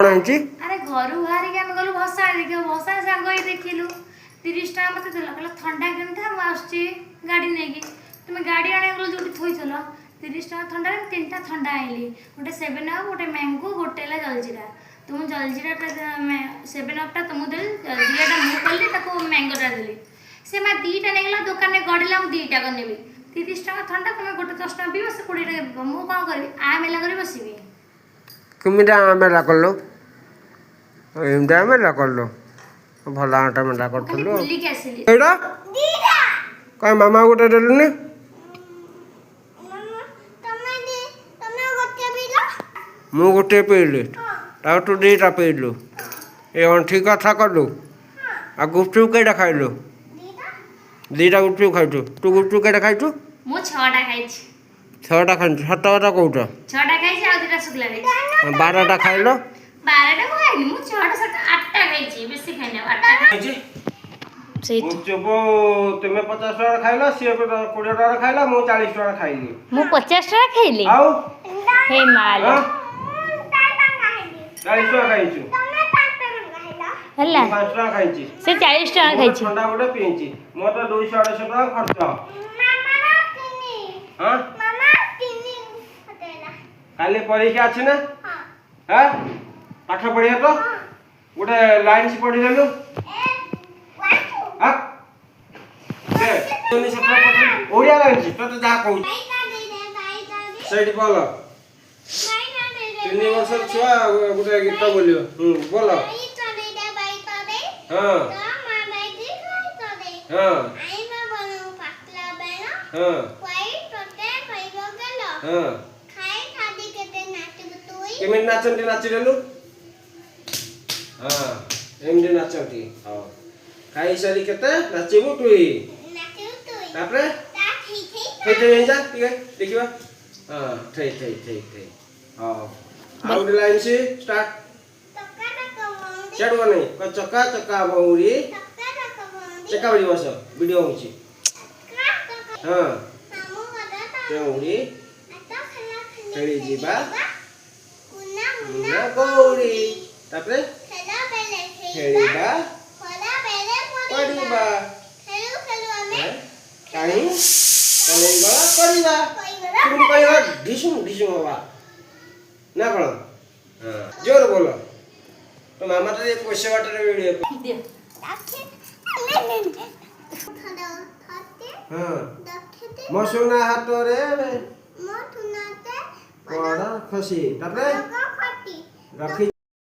अरे घर बाहर के गलु भसा देखिए भसा सांग देखिलु 30 टाका मत देला कहला ठंडा केन था म आछी गाड़ी नेगी तुम गाड़ी आने गलो जोटी थोइछल 30 टाका ठंडा रे तीनटा ठंडा आइली गोटे 7 अप गोटे मैंगो गोटे ला जलजीरा तुम जलजीरा 7 अप टा तुम दे जलजीरा टा मु कल्ली ताको मैंगो टा देली से मा दीटा नेगला दुकान ने गडला मु दीटा कर नेबी 30 टाका ठंडा तुम गोटे 10 टाका पीबो से 20 टाका मु का करबी आ मेला करे बसीबी कुमिटा मेला करलो एमदा मेला करलो भला आटा मेला करथलो एडा काय मामा गोटे देलुनी मु गोटे पीली ता तू दीटा पीलु ए ठीक कथा कलु आ गुपचुप केटा खाइलु दीटा गुपचुप खाइछु तू गुपचुप केटा खाइछु मु 6टा खाइछि 6टा खाइछु 7टा कोउटा 6टा खाइछि आ दुटा सुखला खाइछि 12टा खाइलो 12टा को खाइनि मु 6टा 8टा खाइछि बेसी खाइनि 8टा खाइछि सेट चुपो तुमे 50 टका खाइलो से 20 टका खाइला मु 40 टका खाइली मु 50 टका खाइली आउ हे माल 40 टका खाइछु हल्ला 5 टका खाइछि से 40 टका खाइछि ठंडा गोटे पीछि मो तो 200 250 टका खर्च मामा तिनी हां मामा तिनी हटेला काली परीक्षा अछि ना हां पाठ पढिया तो गोटे लाइन से पढि लेलु हां ए तोनी सत्र पठ ओडिया लाइन तो जा कहू सेठ बोल 3 वर्ष छुआ गोटे गीत बोलियो बोल हां हां हां हां केमे नाचंती नाची लेलु हां एमडी नाचंती हां खाई सारी केते नाचिबु तुई तापरे थे जा ठीक है देखिबा हां थे हां आउट लाइन से स्टार्ट चढ़वा नहीं चक्का चक्का बौरी चक्का बड़ी बस वीडियो होची हां बौरी चली जीबा ना बौरी तापरे खेलिबा पढ़िबा काई कलेबा पढ़िबा तुम कहबा ढिसुम हवा ना कण हां जोर बोलो तो मामा तो पैसा बाटर वीडियो हां मो सोना हाथ रे मो थुनाते बड़ा खुशी तापरे रखी